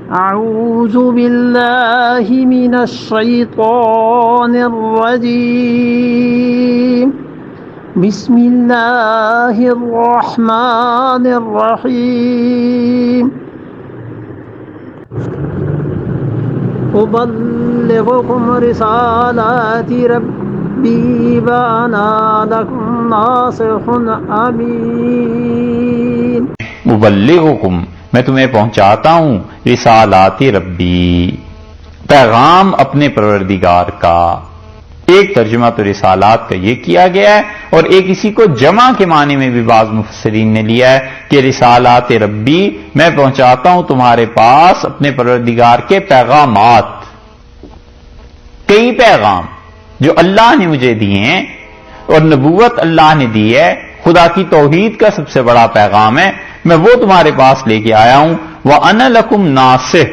أعوذ بالله من الشيطان الرجيم بسم الله الرحمن الرحيم أبلغكم رسالات ربي وأنا لكم ناصح أمين مبلغکم، میں تمہیں پہنچاتا ہوں رسالات ربی، پیغام اپنے پروردگار کا۔ ایک ترجمہ تو رسالات کا یہ کیا گیا ہے، اور ایک اسی کو جمع کے معنی میں بھی بعض مفسرین نے لیا ہے کہ رسالات ربی، میں پہنچاتا ہوں تمہارے پاس اپنے پروردگار کے پیغامات، کئی پیغام جو اللہ نے مجھے دیے ہیں، اور نبوت اللہ نے دی ہے، خدا کی توحید کا سب سے بڑا پیغام ہے، میں وہ تمہارے پاس لے کے آیا ہوں۔ وَأَنَا لَكُمْ نَاصِحٌ،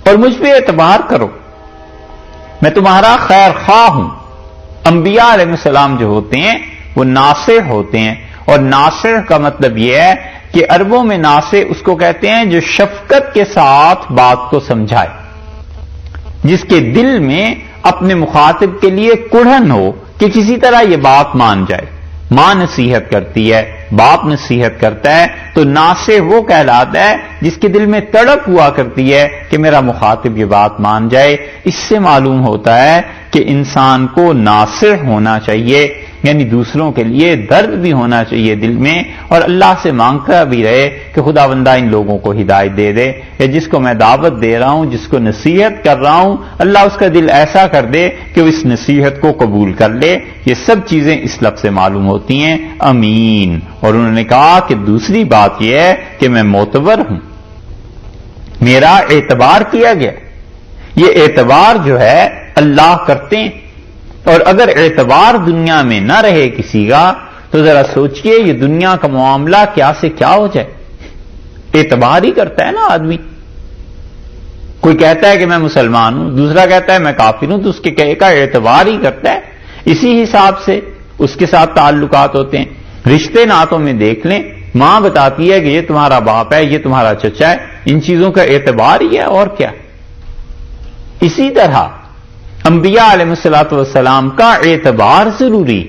اور مجھ پہ اعتبار کرو، میں تمہارا خیر خواہ ہوں۔ انبیاء علیہ السلام جو ہوتے ہیں وہ ناصح ہوتے ہیں، اور ناصح کا مطلب یہ ہے کہ عربوں میں ناصح اس کو کہتے ہیں جو شفقت کے ساتھ بات کو سمجھائے، جس کے دل میں اپنے مخاطب کے لیے کڑھن ہو کہ کسی طرح یہ بات مان جائے۔ ماں نصیحت کرتی ہے، باپ نصیحت کرتا ہے، تو ناصح وہ کہلاتا ہے جس کے دل میں تڑپ ہوا کرتی ہے کہ میرا مخاطب یہ بات مان جائے۔ اس سے معلوم ہوتا ہے کہ انسان کو ناصح ہونا چاہیے، یعنی دوسروں کے لیے درد بھی ہونا چاہیے دل میں، اور اللہ سے مانگتا بھی رہے کہ خداوندہ ان لوگوں کو ہدایت دے دے، یا جس کو میں دعوت دے رہا ہوں، جس کو نصیحت کر رہا ہوں، اللہ اس کا دل ایسا کر دے کہ وہ اس نصیحت کو قبول کر لے۔ یہ سب چیزیں اس لفظ سے معلوم ہوتی ہیں، امین۔ اور انہوں نے کہا کہ دوسری بات یہ ہے کہ میں معتبر ہوں، میرا اعتبار کیا گیا۔ یہ اعتبار جو ہے اللہ کرتے ہیں، اور اگر اعتبار دنیا میں نہ رہے کسی کا تو ذرا سوچئے یہ دنیا کا معاملہ کیا سے کیا ہو جائے۔ اعتبار ہی کرتا ہے نا آدمی، کوئی کہتا ہے کہ میں مسلمان ہوں، دوسرا کہتا ہے میں کافر ہوں، تو اس کے کہے کا اعتبار ہی کرتا ہے۔ اسی حساب سے اس کے ساتھ تعلقات ہوتے ہیں۔ رشتے ناتوں میں دیکھ لیں، ماں بتاتی ہے کہ یہ تمہارا باپ ہے، یہ تمہارا چچا ہے، ان چیزوں کا اعتبار ہی ہے، اور کیا۔ اسی طرح انبیاء علیہ السلام کا اعتبار ضروری۔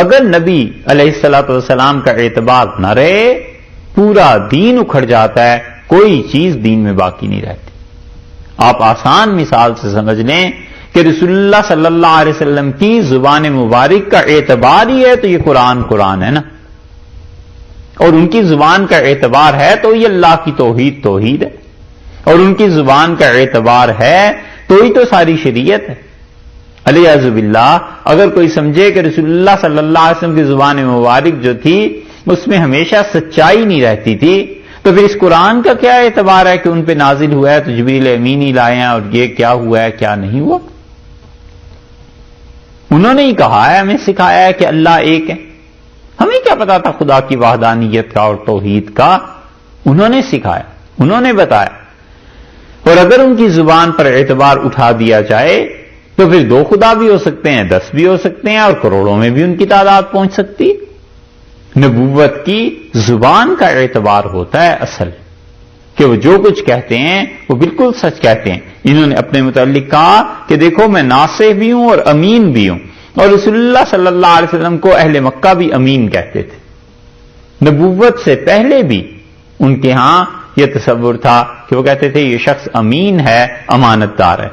اگر نبی علیہ السلام کا اعتبار نہ رہے، پورا دین اکھڑ جاتا ہے، کوئی چیز دین میں باقی نہیں رہتی۔ آپ آسان مثال سے سمجھ لیں کہ رسول اللہ صلی اللہ علیہ وسلم کی زبان مبارک کا اعتبار ہی ہے تو یہ قرآن ہے نا، اور ان کی زبان کا اعتبار ہے تو یہ اللہ کی توحید ہے، اور ان کی زبان کا اعتبار ہے تو ہی تو ساری شریعت ہے۔ علیہ باللہ، اگر کوئی سمجھے کہ رسول اللہ صلی اللہ علیہ وسلم کی زبان مبارک جو تھی اس میں ہمیشہ سچائی نہیں رہتی تھی، تو پھر اس قرآن کا کیا اعتبار ہے کہ ان پہ نازل ہوا ہے تو جبریل امین ہی لائے ہیں، اور یہ کیا ہوا ہے کیا نہیں ہوا۔ انہوں نے ہی کہا ہے، ہمیں سکھایا ہے کہ اللہ ایک ہے، ہمیں کیا پتا تھا خدا کی وحدانیت کا اور توحید کا، انہوں نے سکھایا، انہوں نے بتایا۔ اور اگر ان کی زبان پر اعتبار اٹھا دیا جائے تو پھر 2 خدا بھی ہو سکتے ہیں، 10 بھی ہو سکتے ہیں، اور کروڑوں میں بھی ان کی تعداد پہنچ سکتی۔ نبوت کی زبان کا اعتبار ہوتا ہے اصل، کہ وہ جو کچھ کہتے ہیں وہ بالکل سچ کہتے ہیں۔ انہوں نے اپنے متعلق کہا کہ دیکھو میں ناصح بھی ہوں اور امین بھی ہوں، اور رسول اللہ صلی اللہ علیہ وسلم کو اہل مکہ بھی امین کہتے تھے۔ نبوت سے پہلے بھی ان کے ہاں یہ تصور تھا کہ وہ کہتے تھے یہ شخص امین ہے، امانت دار ہے۔